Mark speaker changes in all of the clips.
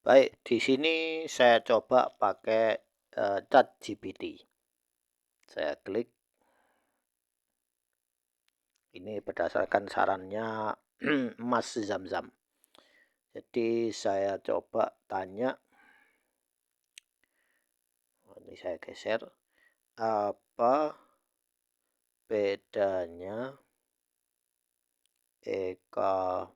Speaker 1: Baik, di sini saya coba pakai, ChatGPT. Saya klik, ini berdasarkan sarannya Mas Zamzam. Jadi saya coba tanya, ini saya geser, apa bedanya e-commerce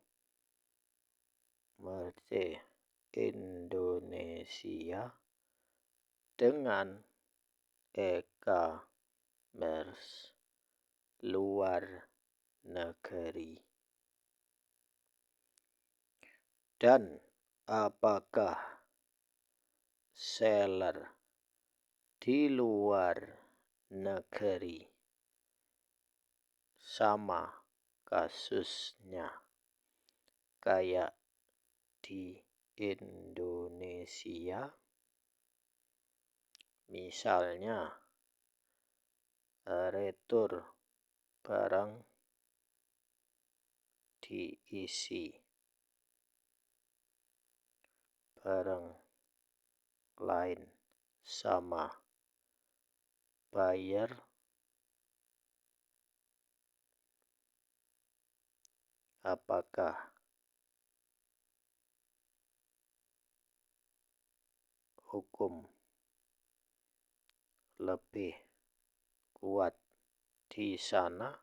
Speaker 1: Indonesia dengan e-commerce luar negeri? Dan apakah seller di luar negeri sama kasusnya kayak di Indonesia? Misalnya, retur barang diisi barang lain sama buyer, apakah hukum lebih kuat di sana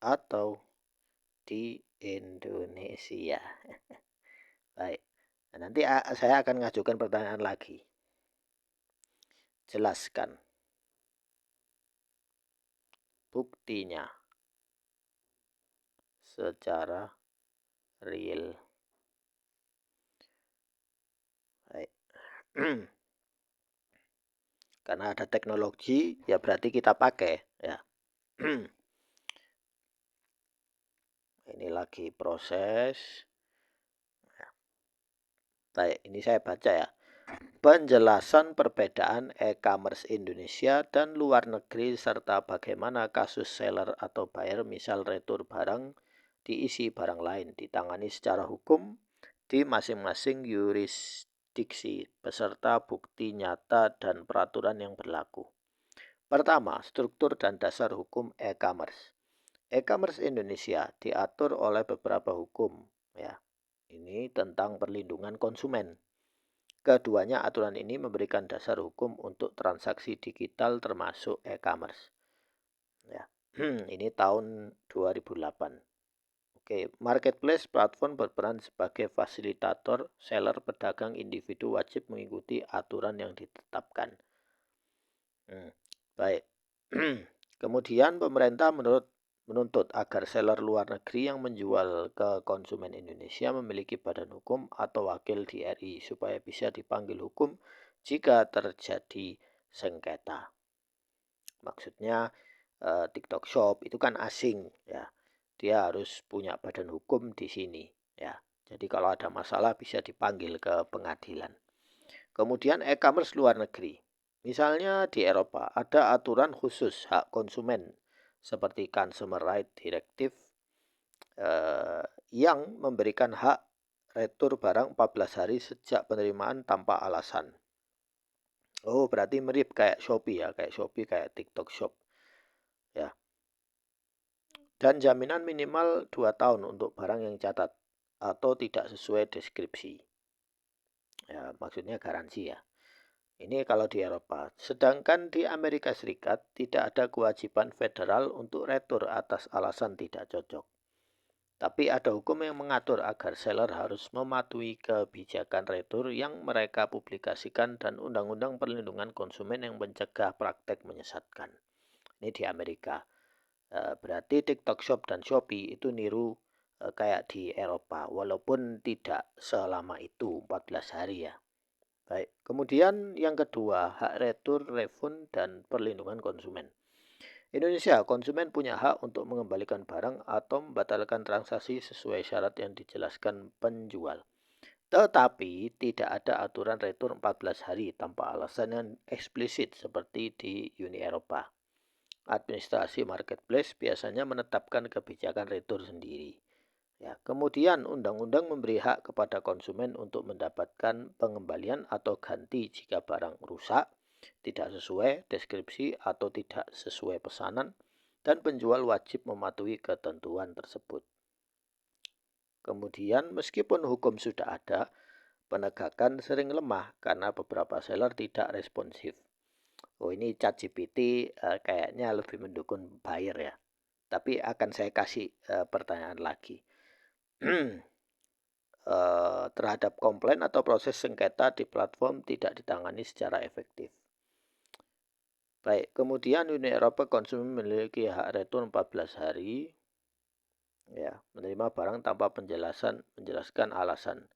Speaker 1: atau di Indonesia? Baik, nah, nanti saya akan mengajukan pertanyaan lagi. Jelaskan buktinya secara real. Baik. Karena ada teknologi, ya berarti kita pakai ya. Ini lagi proses. Baik, ini saya baca ya. Penjelasan perbedaan e-commerce Indonesia dan luar negeri serta bagaimana kasus seller atau buyer misal retur barang diisi barang lain ditangani secara hukum di masing-masing yurisdiksi beserta bukti nyata dan peraturan yang berlaku. Pertama, struktur dan dasar hukum e-commerce. E-commerce Indonesia diatur oleh beberapa hukum ya. Ini tentang perlindungan konsumen. Keduanya aturan ini memberikan dasar hukum untuk transaksi digital termasuk e-commerce. Ya. Ini tahun 2008. Oke, marketplace platform berperan sebagai fasilitator, seller pedagang individu wajib mengikuti aturan yang ditetapkan. Baik. Kemudian pemerintah menuntut agar seller luar negeri yang menjual ke konsumen Indonesia memiliki badan hukum atau wakil di RI supaya bisa dipanggil hukum jika terjadi sengketa. Maksudnya TikTok Shop itu kan asing ya. Dia harus punya badan hukum di sini ya. Jadi kalau ada masalah bisa dipanggil ke pengadilan. Kemudian e-commerce luar negeri. Misalnya di Eropa ada aturan khusus hak konsumen seperti Consumer Right Directive yang memberikan hak retur barang 14 hari sejak penerimaan tanpa alasan. Oh, berarti mirip kayak Shopee ya, kayak Shopee, kayak TikTok Shop. Ya. Dan jaminan minimal 2 tahun untuk barang yang catat atau tidak sesuai deskripsi. Ya, maksudnya garansi ya. Ini kalau di Eropa. Sedangkan di Amerika Serikat tidak ada kewajiban federal untuk retur atas alasan tidak cocok. Tapi ada hukum yang mengatur agar seller harus mematuhi kebijakan retur yang mereka publikasikan dan undang-undang perlindungan konsumen yang mencegah praktek menyesatkan. Ini di Amerika. Berarti TikTok Shop dan Shopee itu niru kayak di Eropa. Walaupun tidak selama itu 14 hari ya. Baik, kemudian yang kedua, hak retur, refund, dan perlindungan konsumen. Indonesia, konsumen punya hak untuk mengembalikan barang atau membatalkan transaksi sesuai syarat yang dijelaskan penjual. Tetapi tidak ada aturan retur 14 hari tanpa alasan yang eksplisit seperti di Uni Eropa. Administrasi marketplace biasanya menetapkan kebijakan retur sendiri. Ya, kemudian undang-undang memberi hak kepada konsumen untuk mendapatkan pengembalian atau ganti jika barang rusak, tidak sesuai deskripsi atau tidak sesuai pesanan, dan penjual wajib mematuhi ketentuan tersebut. Kemudian meskipun hukum sudah ada, penegakan sering lemah karena beberapa seller tidak responsif. Oh, ini ChatGPT kayaknya lebih mendukung buyer ya. Tapi akan saya kasih pertanyaan lagi. Terhadap komplain atau proses sengketa di platform tidak ditangani secara efektif. Baik, kemudian Uni Eropa konsumen memiliki hak return 14 hari, ya, menerima barang tanpa menjelaskan alasan.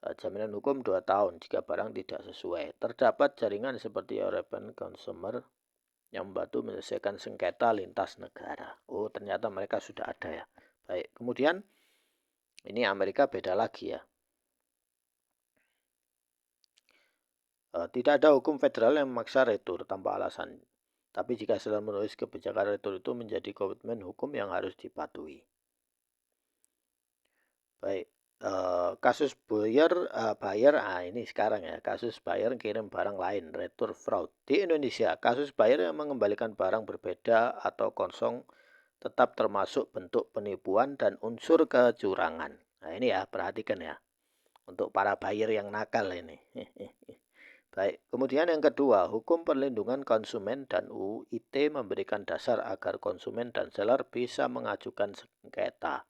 Speaker 1: Jaminan hukum 2 tahun jika barang tidak sesuai. Terdapat jaringan seperti European Consumer yang membantu menyelesaikan sengketa lintas negara. Oh, ternyata mereka sudah ada ya. Baik, kemudian ini Amerika beda lagi ya. Tidak ada hukum federal yang memaksa retur tanpa alasan. Tapi jika setelah menulis kebijakan retur itu menjadi komitmen hukum yang harus dipatuhi. Baik, kasus buyer, ini sekarang ya, kasus buyer kirim barang lain, retur fraud. Di Indonesia, kasus buyer yang mengembalikan barang berbeda atau kosong tetap termasuk bentuk penipuan dan unsur kecurangan. Nah ini ya, perhatikan ya, untuk para buyer yang nakal ini. Baik, kemudian yang kedua, hukum perlindungan konsumen dan UU ITE memberikan dasar agar konsumen dan seller bisa mengajukan sengketa.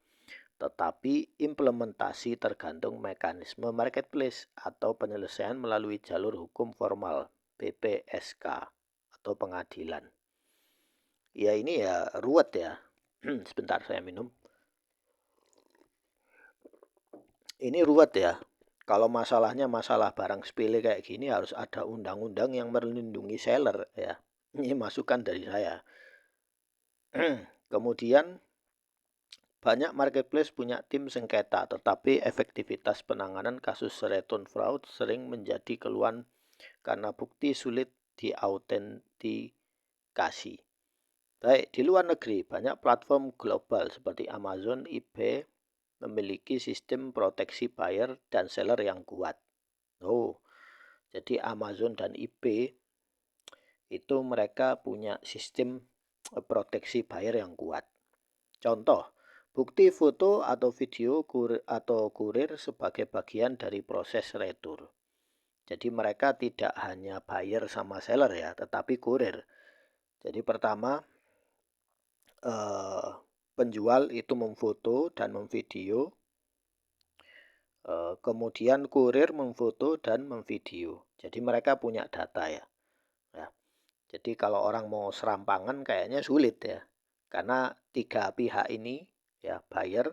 Speaker 1: Tetapi implementasi tergantung mekanisme marketplace atau penyelesaian melalui jalur hukum formal, PPSK atau pengadilan. Ya ini ya ruwet ya. Sebentar saya minum. Ini ruwet ya. Kalau masalahnya masalah barang sepele kayak gini harus ada undang-undang yang melindungi seller ya. Ini masukan dari saya. Kemudian banyak marketplace punya tim sengketa, tetapi efektivitas penanganan kasus return fraud sering menjadi keluhan karena bukti sulit diautentikasi. Baik, di luar negeri banyak platform global seperti Amazon, eBay memiliki sistem proteksi buyer dan seller yang kuat. Oh, jadi Amazon dan eBay itu mereka punya sistem proteksi buyer yang kuat. Contoh, bukti foto atau video kurir sebagai bagian dari proses retur. Jadi mereka tidak hanya buyer sama seller ya, tetapi kurir. Jadi pertama penjual itu memfoto dan memvideo, kemudian kurir memfoto dan memvideo. Jadi mereka punya data ya. Nah, jadi kalau orang mau serampangan kayaknya sulit ya, karena tiga pihak ini ya, buyer,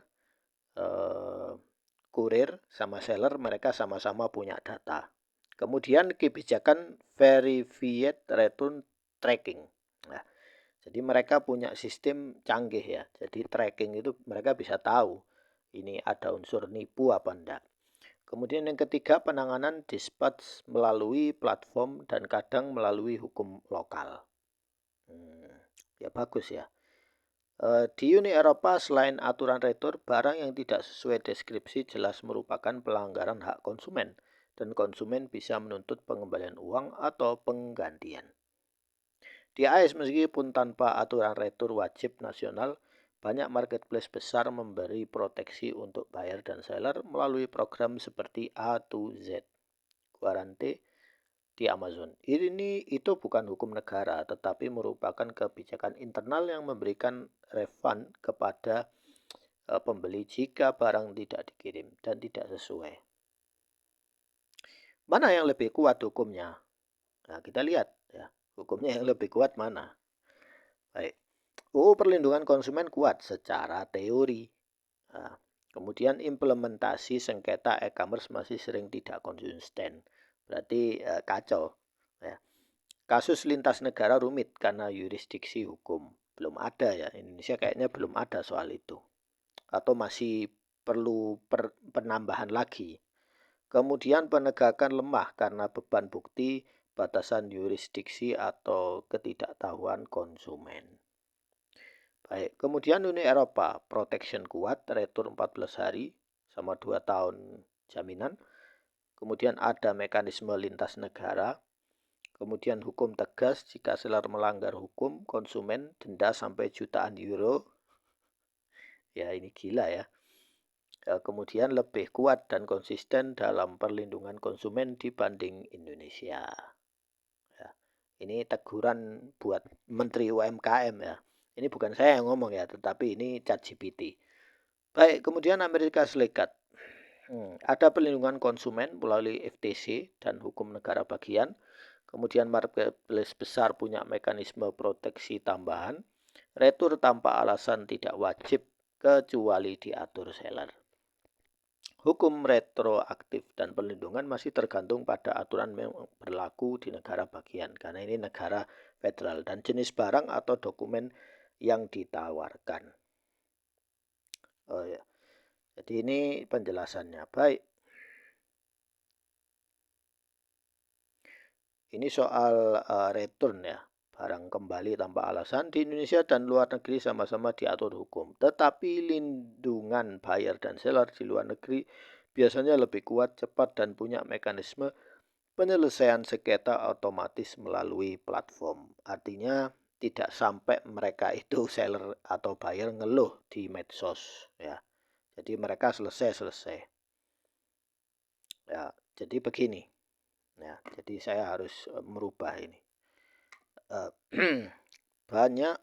Speaker 1: kurir sama seller, mereka sama-sama punya data. Kemudian kebijakan verified return tracking. Nah, jadi mereka punya sistem canggih ya. Jadi tracking itu mereka bisa tahu ini ada unsur nipu apa enggak. Kemudian yang ketiga, penanganan dispute melalui platform dan kadang melalui hukum lokal. Ya bagus ya. Di Uni Eropa selain aturan retur, barang yang tidak sesuai deskripsi jelas merupakan pelanggaran hak konsumen dan konsumen bisa menuntut pengembalian uang atau penggantian. Di AS meskipun tanpa aturan retur wajib nasional, banyak marketplace besar memberi proteksi untuk buyer dan seller melalui program seperti A to Z, Guarante di Amazon. Ini itu bukan hukum negara, tetapi merupakan kebijakan internal yang memberikan refund kepada pembeli jika barang tidak dikirim dan tidak sesuai. Mana yang lebih kuat hukumnya? Nah, kita lihat ya, hukumnya yang lebih kuat mana? Baik. Perlindungan konsumen kuat secara teori. Nah, kemudian implementasi sengketa e-commerce masih sering tidak konsisten. Berarti kacau. Ya. Kasus lintas negara rumit karena yurisdiksi hukum. Belum ada ya, Indonesia kayaknya belum ada soal itu. Atau masih perlu penambahan lagi. Kemudian penegakan lemah karena beban bukti, batasan yurisdiksi atau ketidaktahuan konsumen. Baik, kemudian Uni Eropa, protection kuat, retur 14 hari sama 2 tahun jaminan. Kemudian ada mekanisme lintas negara. Kemudian hukum tegas jika seller melanggar hukum, konsumen denda sampai jutaan euro. Ya ini gila ya. Kemudian lebih kuat dan konsisten dalam perlindungan konsumen dibanding Indonesia. Ya, ini teguran buat Menteri UMKM ya. Ini bukan saya yang ngomong ya, tetapi ini ChatGPT. Baik, kemudian Amerika Serikat. Ada perlindungan konsumen melalui FTC dan hukum negara bagian. Kemudian marketplace besar punya mekanisme proteksi tambahan. Retur tanpa alasan tidak wajib kecuali diatur seller. Hukum retroaktif dan perlindungan masih tergantung pada aturan yang berlaku di negara bagian, karena ini negara federal, dan jenis barang atau dokumen yang ditawarkan. Oh ya, jadi ini penjelasannya. Baik, ini soal return ya, barang kembali tanpa alasan di Indonesia dan luar negeri sama-sama diatur hukum. Tetapi lindungan buyer dan seller di luar negeri biasanya lebih kuat, cepat, dan punya mekanisme penyelesaian sengketa otomatis melalui platform. Artinya tidak sampai mereka itu seller atau buyer ngeluh di medsos ya. Jadi mereka selesai. Ya, jadi begini. Ya, jadi saya harus merubah ini. Banyak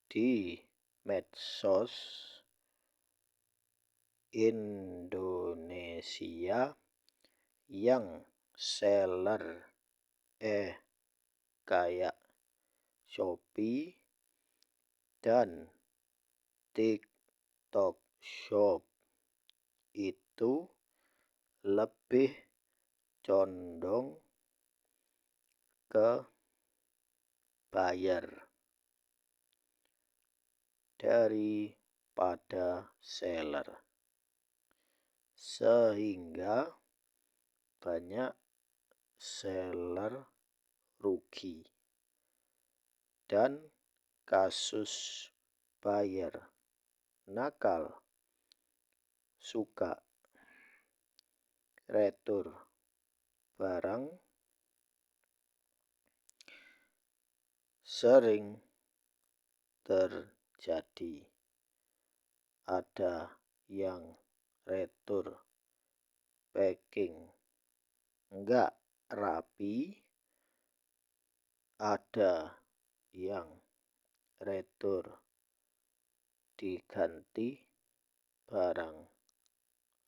Speaker 1: di medsos Indonesia yang seller kayak Shopee dan TikTok Shop itu lebih condong ke buyer daripada seller, sehingga banyak seller rugi dan kasus buyer nakal suka retur barang sering terjadi. Ada yang retur packing enggak rapi, ada yang retur diganti barang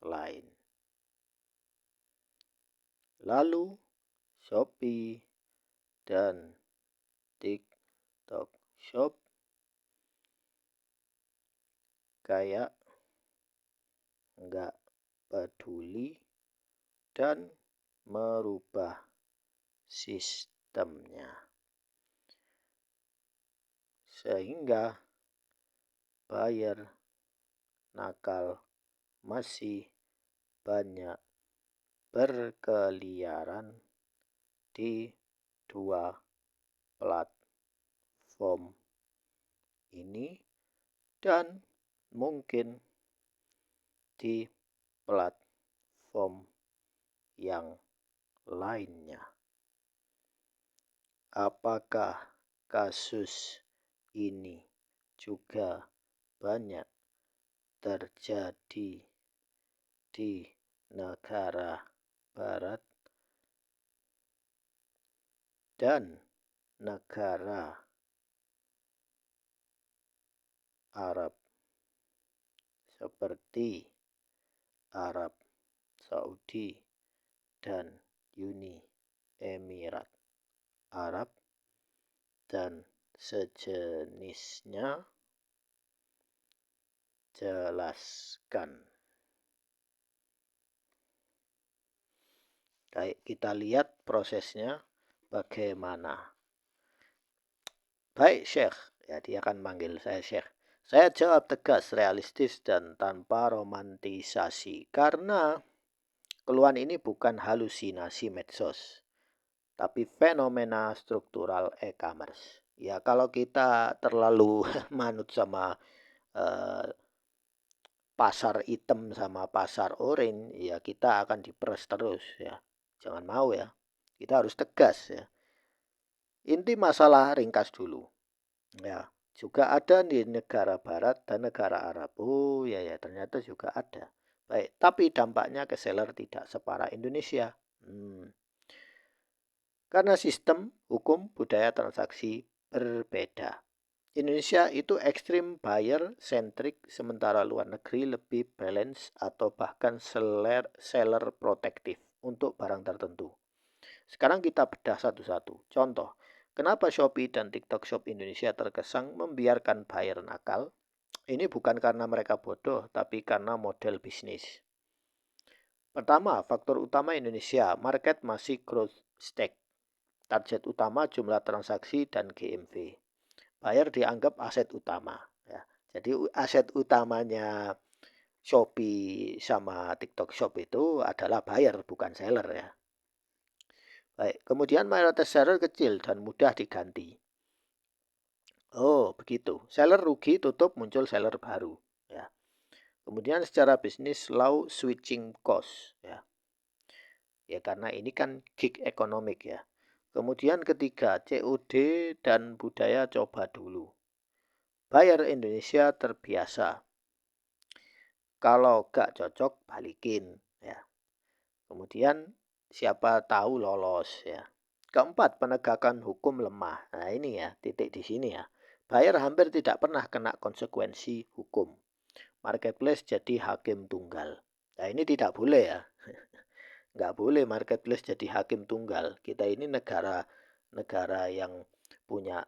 Speaker 1: lain. Lalu Shopee dan TikTok Shop kayak enggak peduli dan merubah sistemnya, sehingga buyer nakal masih banyak berkeliaran di dua platform ini dan mungkin di platform yang lainnya. Apakah kasus ini juga banyak terjadi di negara barat dan negara Arab seperti Arab Saudi dan Uni Emirat Arab dan sejenisnya? Jelaskan. Baik, kita lihat prosesnya bagaimana. Baik, Syekh. Ya, dia akan manggil saya Syekh. Saya jawab tegas, realistis, dan tanpa romantisasi. Karena keluhan ini bukan halusinasi medsos, tapi fenomena struktural e-commerce. Ya kalau kita terlalu manut sama eh, pasar hitam sama pasar orange, ya kita akan diperes terus ya. Jangan mau ya. Kita harus tegas ya. Inti masalah ringkas dulu. Ya, juga ada di negara barat dan negara Arab. Oh ya ya, ternyata juga ada. Baik, tapi dampaknya ke seller tidak separah Indonesia. Hmm. Karena sistem, hukum, budaya transaksi berbeda. Indonesia itu ekstrim buyer centric, sementara luar negeri lebih balance atau bahkan seller protektif untuk barang tertentu. Sekarang kita bedah satu-satu. Contoh, kenapa Shopee dan TikTok Shop Indonesia terkesan membiarkan buyer nakal? Ini bukan karena mereka bodoh, tapi karena model bisnis. Pertama, faktor utama Indonesia, market masih growth stage. Target utama jumlah transaksi dan GMV. Buyer dianggap aset utama. Ya. Jadi aset utamanya Shopee sama TikTok Shop itu adalah buyer, bukan seller ya. Baik, kemudian mayoritas seller kecil dan mudah diganti. Oh, begitu. Seller rugi, tutup, muncul seller baru. Ya. Kemudian secara bisnis low switching cost. Ya. Ya karena ini kan gig ekonomik ya. Kemudian ketiga, COD dan budaya coba dulu. Buyer Indonesia terbiasa. Kalau gak cocok, balikin. Ya. Kemudian siapa tahu lolos ya. Keempat, penegakan hukum lemah. Nah ini ya, titik di sini ya. Buyer hampir tidak pernah kena konsekuensi hukum. Marketplace jadi hakim tunggal. Nah ini tidak boleh ya. Nggak boleh marketplace jadi hakim tunggal. Kita ini negara yang punya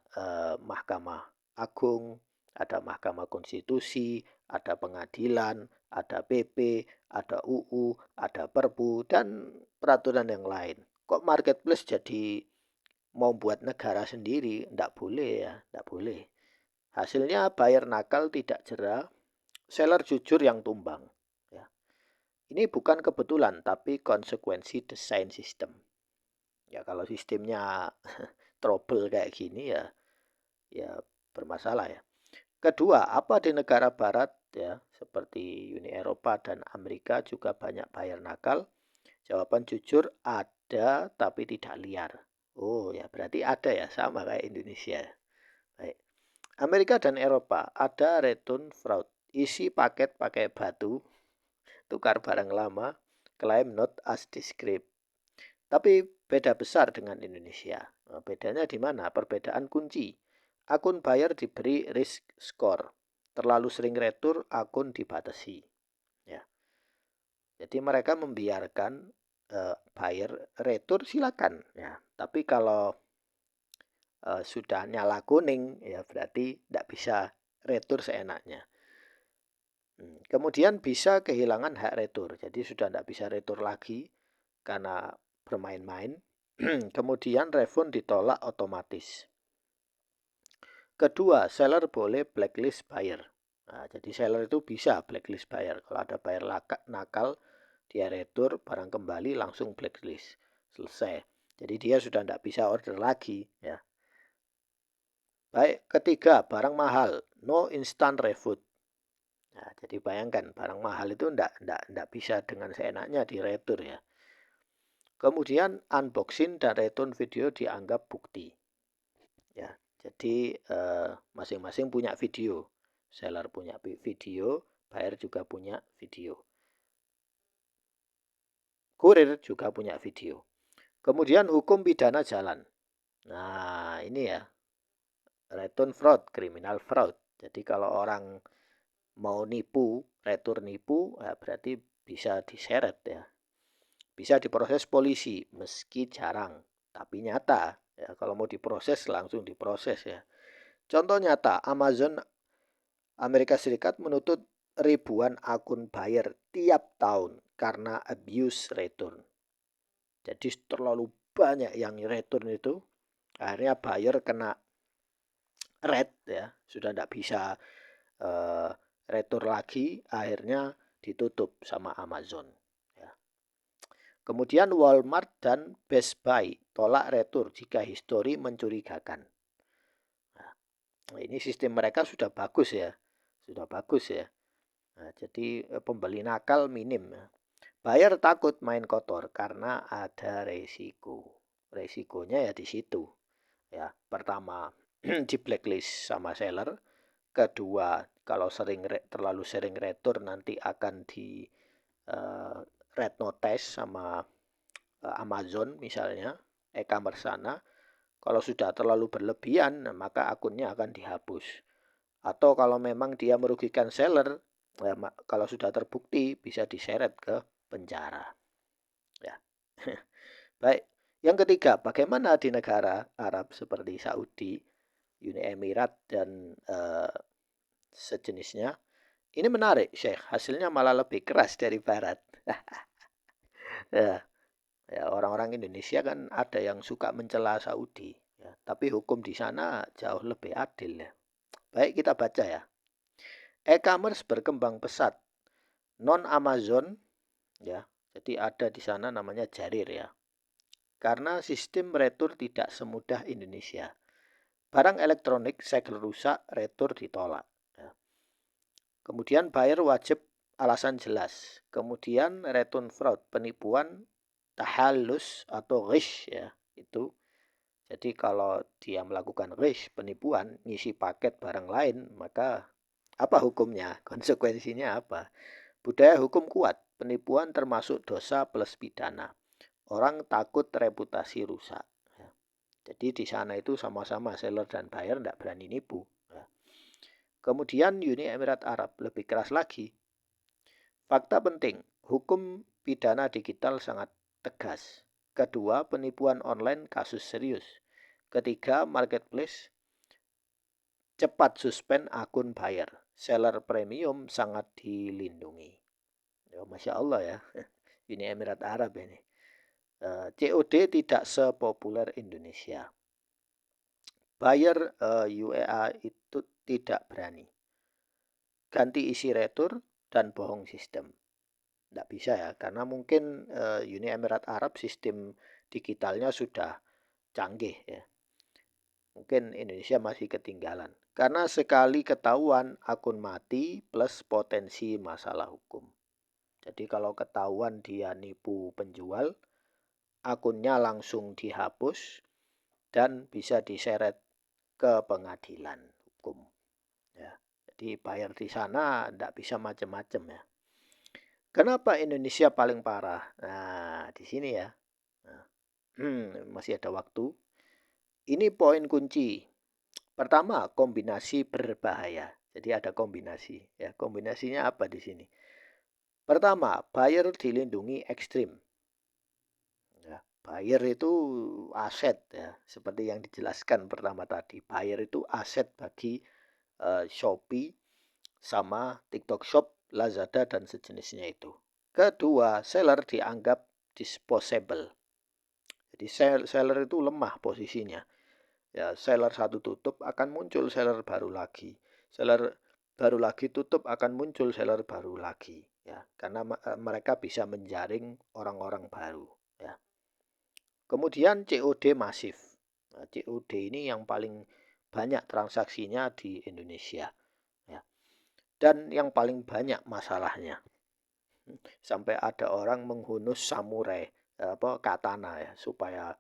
Speaker 1: mahkamah agung, ada mahkamah konstitusi, ada pengadilan, ada PP, ada UU, ada Perpu, dan peraturan yang lain. Kok marketplace jadi mau buat negara sendiri? Nggak boleh ya, nggak boleh. Hasilnya buyer nakal tidak jerah, seller jujur yang tumbang. Ya. Ini bukan kebetulan, tapi konsekuensi desain sistem. Ya kalau sistemnya trouble kayak gini ya, ya bermasalah ya. Kedua, apa di negara barat ya, seperti Uni Eropa dan Amerika juga banyak buyer nakal? Jawaban jujur ada tapi tidak liar. Oh ya, berarti ada ya, sama kayak Indonesia. Baik. Amerika dan Eropa ada return fraud. Isi paket pakai batu, tukar barang lama, klaim not as described. Tapi beda besar dengan Indonesia. Nah, bedanya di mana? Perbedaan kunci. Akun buyer diberi risk score. Terlalu sering retur, akun dibatasi. Ya. Jadi mereka membiarkan buyer retur silakan. Ya. Tapi kalau sudah nyala kuning, ya berarti tidak bisa retur seenaknya. Kemudian bisa kehilangan hak retur. Jadi sudah tidak bisa retur lagi karena bermain-main. Kemudian refund ditolak otomatis. Kedua, seller boleh blacklist buyer. Nah, jadi seller itu bisa blacklist buyer. Kalau ada buyer nakal, dia retur, barang kembali langsung blacklist. Selesai. Jadi dia sudah tidak bisa order lagi. Ya. Baik, ketiga, barang mahal. No instant refund. Nah, jadi bayangkan barang mahal itu tidak bisa dengan seenaknya diretur ya. Kemudian unboxing dan return video dianggap bukti. Ya, jadi masing-masing punya video. Seller punya video, buyer juga punya video. Kurir juga punya video. Kemudian hukum pidana jalan. Nah, ini ya, return fraud, criminal fraud. Jadi kalau orang mau nipu, retur nipu, ya berarti bisa diseret ya. Bisa diproses polisi, meski jarang, tapi nyata. Ya, kalau mau diproses langsung diproses ya. Contoh nyata, Amazon Amerika Serikat menutup ribuan akun buyer tiap tahun karena abuse return. Jadi terlalu banyak yang return itu, akhirnya buyer kena red ya, sudah tidak bisa retur lagi, akhirnya ditutup sama Amazon. Ya. Kemudian Walmart dan Best Buy tolak retur jika histori mencurigakan. Nah, ini sistem mereka sudah bagus ya, sudah bagus ya. Nah, jadi pembeli nakal minim. Buyer takut main kotor karena ada resiko. Resikonya ya di situ. Ya, pertama di blacklist sama seller. Kedua, kalau terlalu sering retur nanti akan di red notice sama Amazon misalnya, e-commerce sana. Kalau sudah terlalu berlebihan, maka akunnya akan dihapus. Atau kalau memang dia merugikan seller, ya, kalau sudah terbukti bisa diseret ke penjara. Ya. Baik. Yang ketiga, bagaimana di negara Arab seperti Saudi, Uni Emirat dan sejenisnya? Ini menarik, Syekh. Hasilnya malah lebih keras dari Barat. Ya, ya, orang-orang Indonesia kan ada yang suka mencela Saudi, ya, tapi hukum di sana jauh lebih adil ya. Baik, kita baca ya. E-commerce berkembang pesat, non Amazon ya. Jadi ada di sana namanya Jarir ya. Karena sistem retur tidak semudah Indonesia. Barang elektronik segel rusak, retur ditolak. Ya. Kemudian buyer wajib alasan jelas. Kemudian return fraud, penipuan, tahallus atau ghish ya. Itu jadi kalau dia melakukan ghish, penipuan, ngisi paket barang lain, maka apa hukumnya? Konsekuensinya apa? Budaya hukum kuat, penipuan termasuk dosa plus pidana. Orang takut reputasi rusak. Ya. Jadi di sana itu sama-sama seller dan buyer tidak berani nipu. Ya. Kemudian Uni Emirat Arab lebih keras lagi. Fakta penting, hukum pidana digital sangat tegas. Kedua, penipuan online kasus serius. Ketiga, marketplace cepat suspend akun buyer. Seller premium sangat dilindungi. Ya, Masya Allah ya. Uni Emirat Arab ini. COD tidak sepopuler Indonesia. Buyer UEA itu tidak berani. Ganti isi retur dan bohong sistem. Tidak bisa ya, karena mungkin Uni Emirat Arab sistem digitalnya sudah canggih ya. Mungkin Indonesia masih ketinggalan. Karena sekali ketahuan akun mati plus potensi masalah hukum. Jadi kalau ketahuan dia nipu penjual, akunnya langsung dihapus dan bisa diseret ke pengadilan hukum. Ya. Jadi bayar di sana tidak bisa macam-macam ya. Kenapa Indonesia paling parah? Nah, di sini ya. Nah, masih ada waktu. Ini poin kunci. Pertama, kombinasi berbahaya. Jadi ada kombinasi. Ya, kombinasinya apa di sini? Pertama, buyer dilindungi ekstrim. Ya, buyer itu aset ya, seperti yang dijelaskan pertama tadi. Buyer itu aset bagi Shopee sama TikTok Shop, Lazada dan sejenisnya itu. Kedua, seller dianggap disposable. Jadi seller itu lemah posisinya. Ya, seller satu tutup akan muncul seller baru lagi. Seller baru lagi tutup akan muncul seller baru lagi. Ya, karena mereka bisa menjaring orang-orang baru. Ya. Kemudian COD masif. Nah, COD ini yang paling banyak transaksinya di Indonesia. Ya. Dan yang paling banyak masalahnya. Sampai ada orang menghunus samurai, katana ya, supaya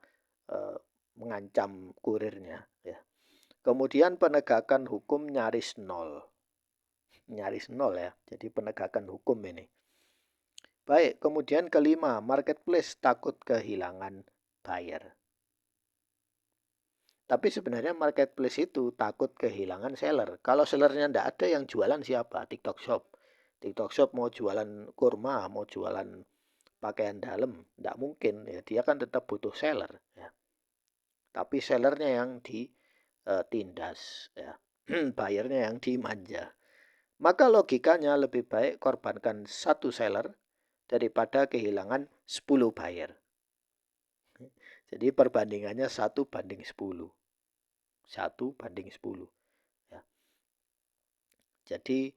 Speaker 1: mengancam kurirnya. Ya. Kemudian penegakan hukum nyaris nol. Nyaris nol ya, jadi penegakan hukum ini. Baik, kemudian kelima, marketplace takut kehilangan buyer. Tapi sebenarnya marketplace itu takut kehilangan seller. Kalau sellernya tidak ada, yang jualan siapa? TikTok Shop. TikTok Shop mau jualan kurma, mau jualan pakaian dalam, tidak mungkin. Ya, dia kan tetap butuh seller. Ya. Tapi sellernya yang ditindas. Ya. Bayarnya yang dimanja. Maka logikanya lebih baik korbankan satu seller daripada kehilangan 10 buyer. Jadi perbandingannya 1:10. 1:10. Ya. Jadi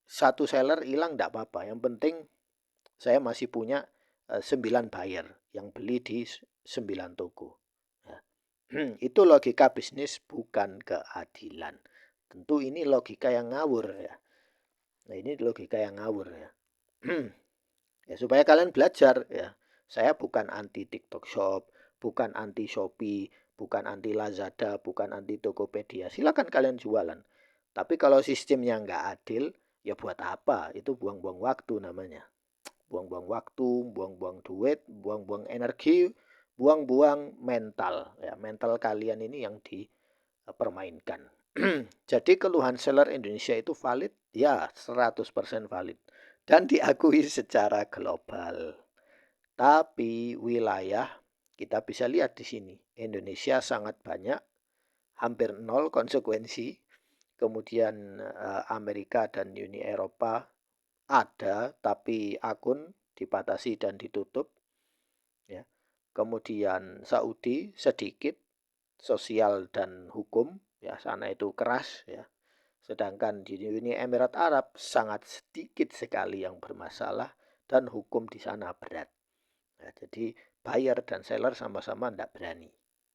Speaker 1: satu seller hilang tidak apa-apa. Yang penting saya masih punya 9 buyer yang beli di 9 toko. Ya. Itu logika bisnis, bukan keadilan. Tentu ini logika yang ngawur ya. Nah, ini logika yang ngawur ya. Ya supaya kalian belajar ya. Saya bukan anti TikTok Shop, bukan anti Shopee, bukan anti Lazada, bukan anti Tokopedia. Silakan kalian jualan. Tapi kalau sistemnya nggak adil, ya buat apa? Itu buang-buang waktu namanya. Buang-buang waktu, buang-buang duit, buang-buang energi, buang-buang mental. Ya, mental kalian ini yang dipermainkan. Jadi keluhan seller Indonesia itu valid? Ya, 100% valid. Dan diakui secara global. Tapi wilayah kita bisa lihat di sini. Indonesia sangat banyak, hampir nol konsekuensi. Kemudian Amerika dan Uni Eropa ada, tapi akun dibatasi dan ditutup. Ya. Kemudian Saudi sedikit, sosial dan hukum, ya sana itu keras, ya. Sedangkan di Uni Emirat Arab sangat sedikit sekali yang bermasalah dan hukum di sana berat. Ya, jadi buyer dan seller sama-sama tidak berani.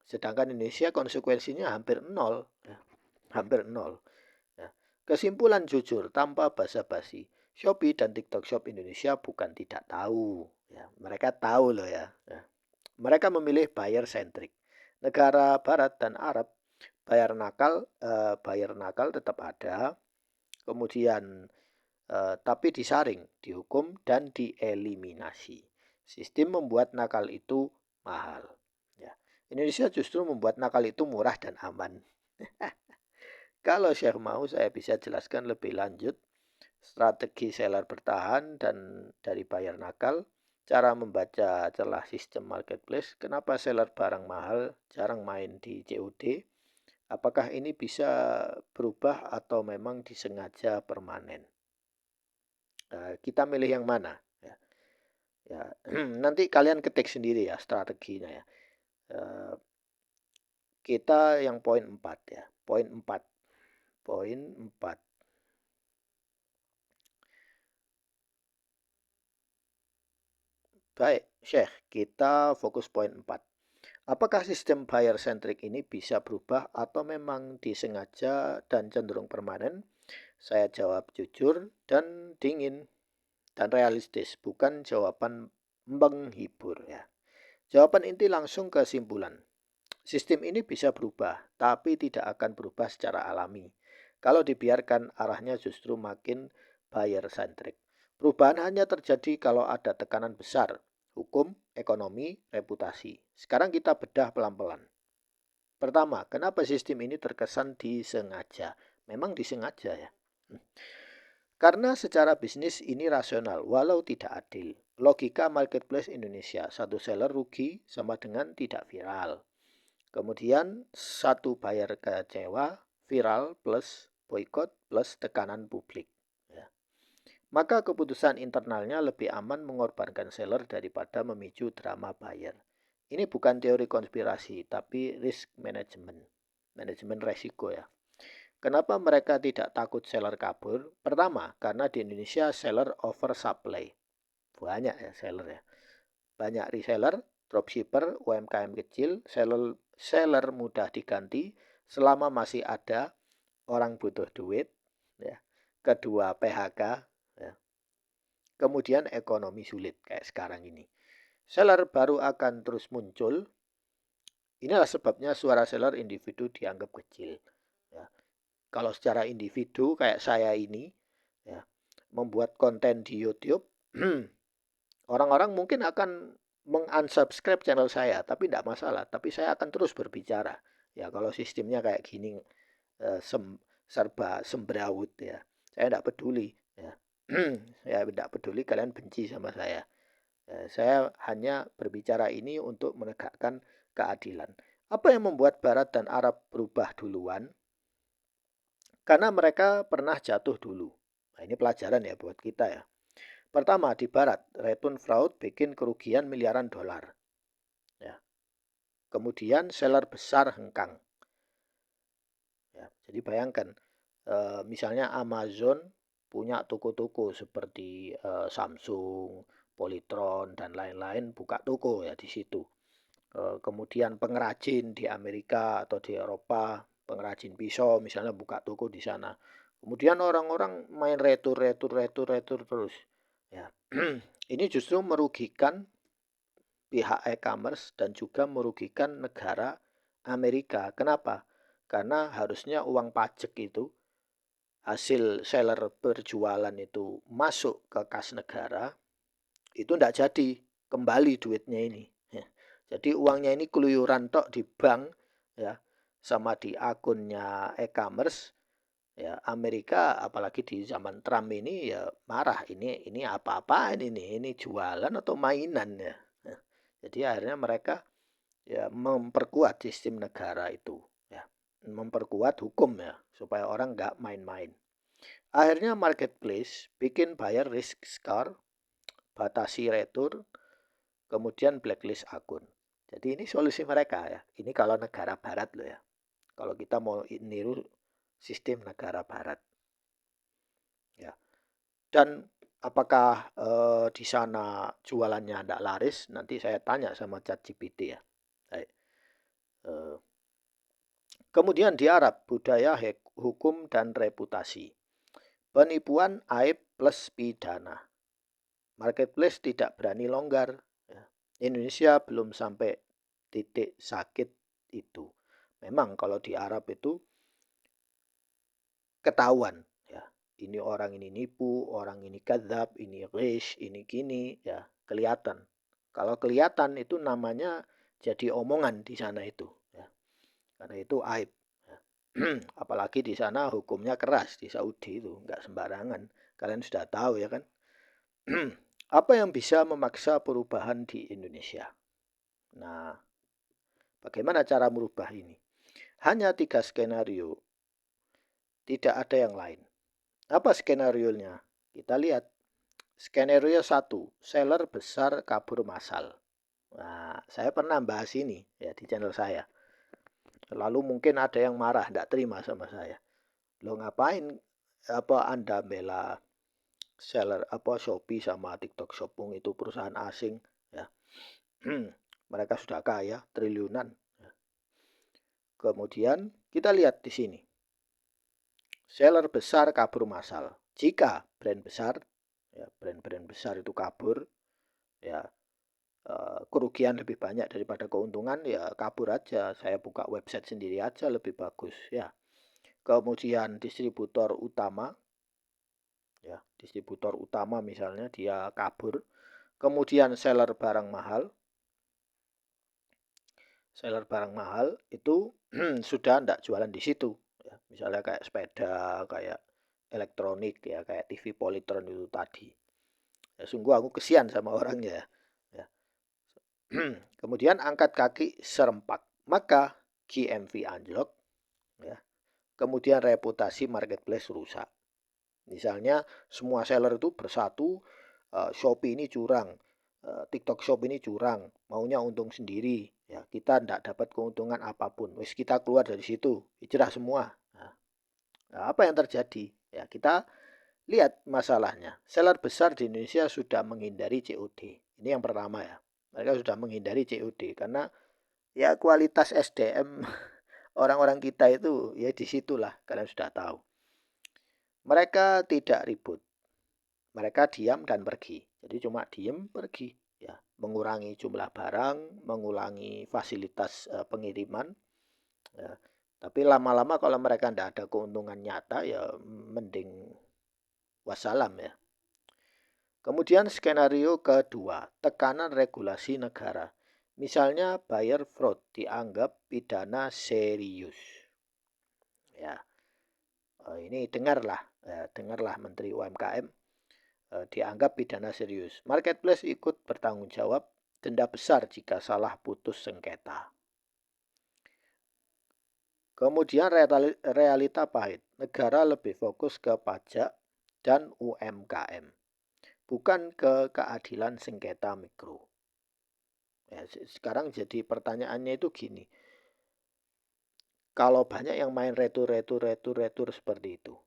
Speaker 1: Sedangkan Indonesia konsekuensinya hampir nol, ya. Hampir nol. Ya. Kesimpulan jujur tanpa basa-basi, Shopee dan TikTok Shop Indonesia bukan tidak tahu. Ya, mereka tahu loh ya. Ya. Mereka memilih buyer centric. Negara Barat dan Arab buyer nakal tetap ada. Kemudian tapi disaring, dihukum dan dieliminasi. Sistem membuat nakal itu mahal. Ya. Indonesia justru membuat nakal itu murah dan aman. Kalau Syekh mau saya bisa jelaskan lebih lanjut strategi seller bertahan dan dari buyer nakal, cara membaca celah sistem marketplace, kenapa seller barang mahal jarang main di COD, apakah ini bisa berubah atau memang disengaja permanen. Kita milih yang mana? Ya, ya. Nanti kalian ketik sendiri ya strateginya ya. Kita yang poin 4 ya. Poin 4. Poin 4. Baik, Syekh, kita fokus poin 4. Apakah sistem buyer centric ini bisa berubah atau memang disengaja dan cenderung permanen? Saya jawab jujur dan dingin dan realistis, bukan jawaban menghibur ya. Jawaban inti langsung ke kesimpulan. Sistem ini bisa berubah, tapi tidak akan berubah secara alami. Kalau dibiarkan, arahnya justru makin buyer centric. Perubahan hanya terjadi kalau ada tekanan besar, hukum, ekonomi, reputasi. Sekarang kita bedah pelan-pelan. Pertama, kenapa sistem ini terkesan disengaja? Memang disengaja ya. Karena secara bisnis ini rasional, walau tidak adil. Logika marketplace Indonesia, satu seller rugi sama dengan tidak viral. Kemudian satu buyer kecewa, viral plus boykot plus tekanan publik. Ya. Maka keputusan internalnya lebih aman mengorbankan seller daripada memicu drama buyer. Ini bukan teori konspirasi, tapi risk management. Manajemen resiko ya. Kenapa mereka tidak takut seller kabur? Pertama, karena di Indonesia seller oversupply. Banyak ya seller ya. Banyak reseller, dropshipper, UMKM kecil, seller mudah diganti selama masih ada orang butuh duit. Ya. Kedua, PHK. Ya. Kemudian ekonomi sulit kayak sekarang ini. Seller baru akan terus muncul. Inilah sebabnya suara seller individu dianggap kecil. Ya. Kalau secara individu kayak saya ini, ya, membuat konten di YouTube, orang-orang mungkin akan mengunsubscribe channel saya, tapi tidak masalah. Tapi saya akan terus berbicara. Ya kalau sistemnya kayak gini, serba sembrawut ya. Saya tidak peduli. Ya. Saya tidak peduli kalian benci sama saya. Ya, saya hanya berbicara ini untuk menegakkan keadilan. Apa yang membuat Barat dan Arab berubah duluan? Karena mereka pernah jatuh dulu. Nah, ini pelajaran ya buat kita ya. Pertama, di Barat, return fraud bikin kerugian miliaran dolar. Ya. Kemudian seller besar hengkang. Ya, jadi bayangkan, misalnya Amazon punya toko-toko seperti Samsung, Polytron, dan lain-lain buka toko ya di situ. Kemudian pengrajin di Amerika atau di Eropa pengrajin pisau misalnya buka toko di sana. Kemudian orang-orang main retur terus. Ya. Ini justru merugikan pihak e-commerce dan juga merugikan negara Amerika. Kenapa? Karena harusnya uang pajak itu, hasil seller berjualan itu masuk ke kas negara, itu tidak jadi kembali duitnya ini. Ya. Jadi uangnya ini keluyuran tok di bank, ya, sama di akunnya e-commerce. Ya, Amerika apalagi di zaman Trump ini ya marah, ini apa-apaan ini jualan atau mainan ya. Nah, jadi akhirnya mereka ya memperkuat sistem negara itu, ya, memperkuat hukum ya supaya orang nggak main-main. Akhirnya marketplace bikin buyer risk score, batasi retur, kemudian blacklist akun. Jadi ini solusi mereka ya. Ini kalau negara barat loh ya. Kalau kita mau niru sistem negara barat. Ya. Dan apakah di sana jualannya tidak laris? Nanti saya tanya sama ChatGPT ya. Baik. Kemudian di Arab, budaya, hukum, dan reputasi. Penipuan, aib, plus pidana. Marketplace tidak berani longgar. Ya. Indonesia belum sampai titik sakit itu. Memang kalau di Arab itu ketahuan. Ya. Ini orang ini nipu, orang ini kadzab, ini ghish, ini gini. Ya, kelihatan. Kalau kelihatan itu namanya jadi omongan di sana itu. Ya. Karena itu aib. Ya. Apalagi di sana hukumnya keras di Saudi itu, nggak sembarangan. Kalian sudah tahu ya kan. Apa yang bisa memaksa perubahan di Indonesia? Nah, bagaimana cara merubah ini? Hanya 3 skenario, tidak ada yang lain. Apa skenario-nya? Kita lihat. Skenario 1, seller besar kabur massal. Nah, saya pernah bahas ini ya di channel saya. Lalu mungkin ada yang marah, tidak terima sama saya. Lo ngapain Anda bela seller Shopee sama TikTok Shop, itu perusahaan asing ya. Mereka sudah kaya triliunan. Kemudian kita lihat di sini. Seller besar kabur massal. Jika brand besar, ya brand-brand besar itu kabur, ya kerugian lebih banyak daripada keuntungan, ya kabur aja. Saya buka website sendiri aja lebih bagus ya. Kemudian distributor utama, ya distributor utama misalnya dia kabur. Kemudian seller barang mahal itu sudah tidak jualan di situ ya. Misalnya kayak sepeda, kayak elektronik ya, kayak TV Polytron itu tadi ya. Sungguh aku kesian sama orangnya ya. Kemudian angkat kaki serempak, maka GMV anjlok ya. Kemudian reputasi marketplace rusak. Misalnya semua seller itu bersatu, Shopee ini curang, TikTok Shop ini curang, maunya untung sendiri. Ya, kita tidak dapat keuntungan apapun. Wis kita keluar dari situ, hijrah semua. Nah, apa yang terjadi? Ya, kita lihat masalahnya. Seller besar di Indonesia sudah menghindari COD. Ini yang pertama ya. Mereka sudah menghindari COD karena ya kualitas SDM orang-orang kita itu ya disitulah kalian sudah tahu. Mereka tidak ribut. Mereka diam dan pergi. Jadi cuma diam pergi ya, mengurangi jumlah barang, mengurangi fasilitas pengiriman ya. Tapi lama-lama kalau mereka tidak ada keuntungan nyata ya mending wassalam ya. Kemudian skenario kedua, tekanan regulasi negara. Misalnya buyer fraud dianggap pidana serius. Ya, ini dengarlah Menteri UMKM, dianggap pidana serius. Marketplace ikut bertanggung jawab, denda besar jika salah putus sengketa. Kemudian realita pahit, negara lebih fokus ke pajak dan UMKM, bukan ke keadilan sengketa mikro. Ya, sekarang jadi pertanyaannya itu gini, kalau banyak yang main retur seperti itu,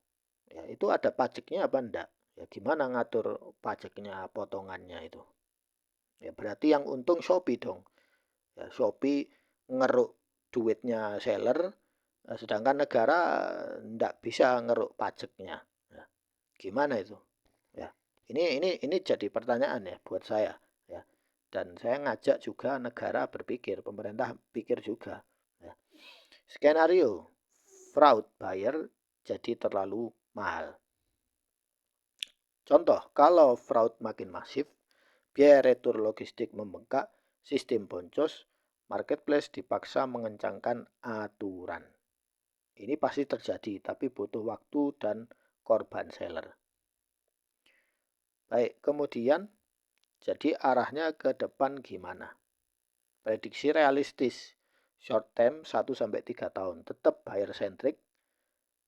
Speaker 1: ya itu ada pajaknya apa enggak? Ya gimana ngatur pajaknya, potongannya itu? Ya berarti yang untung Shopee dong. Ya, Shopee ngeruk duitnya seller, Sedangkan negara ndak bisa ngeruk pajaknya. Ya, gimana itu? Ya, ini jadi pertanyaan ya buat saya ya. Dan saya ngajak juga negara berpikir, pemerintah pikir juga. Ya. Skenario fraud buyer jadi terlalu mahal. Contoh, kalau fraud makin masif, biaya retur logistik membengkak, sistem boncos, marketplace dipaksa mengencangkan aturan. Ini pasti terjadi, tapi butuh waktu dan korban seller. Baik, kemudian jadi arahnya ke depan gimana? Prediksi realistis. Short term 1-3 tahun tetap buyer centric,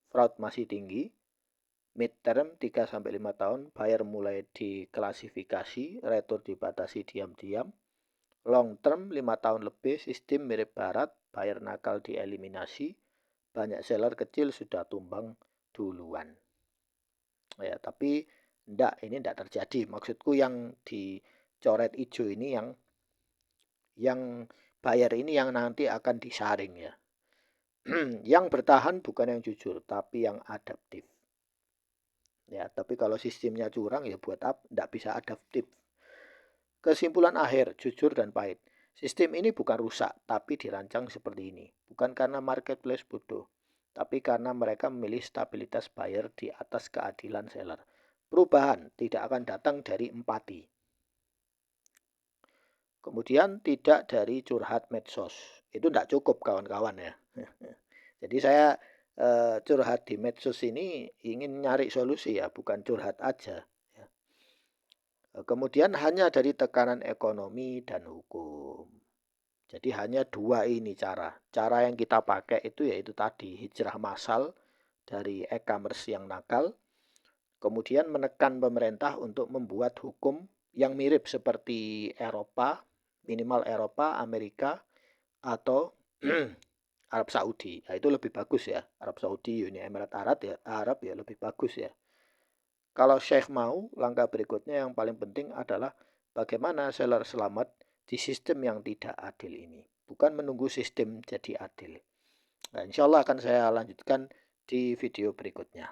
Speaker 1: fraud masih tinggi. Mid term 3-5 tahun buyer mulai diklasifikasi, retur dibatasi diam-diam. Long term 5 tahun lebih sistem mirip barat, buyer nakal dieliminasi, banyak seller kecil sudah tumbang duluan. Ya, tapi ini enggak terjadi. Maksudku yang dicoret hijau ini yang buyer ini yang nanti akan disaring ya. Yang bertahan bukan yang jujur, tapi yang adaptif. Ya, tapi kalau sistemnya curang ya buat apa? Enggak bisa adaptif. Kesimpulan akhir, jujur dan pahit. Sistem ini bukan rusak, tapi dirancang seperti ini. Bukan karena marketplace bodoh, tapi karena mereka memilih stabilitas buyer di atas keadilan seller. Perubahan tidak akan datang dari empati. Kemudian tidak dari curhat medsos. Itu tidak cukup kawan-kawan ya. Jadi saya curhat di medsos ini ingin nyari solusi ya, bukan curhat aja. Ya. Kemudian hanya dari tekanan ekonomi dan hukum. Jadi hanya dua ini cara. Cara yang kita pakai itu yaitu tadi hijrah massal dari e-commerce yang nakal. Kemudian menekan pemerintah untuk membuat hukum yang mirip seperti Eropa, minimal Eropa, Amerika, atau Arab Saudi. Nah, itu lebih bagus ya. Arab Saudi, Uni Emirat Arab ya lebih bagus ya. Kalau Sheikh mau, langkah berikutnya yang paling penting adalah bagaimana seller selamat di sistem yang tidak adil ini. Bukan menunggu sistem jadi adil. Nah, insya Allah akan saya lanjutkan di video berikutnya.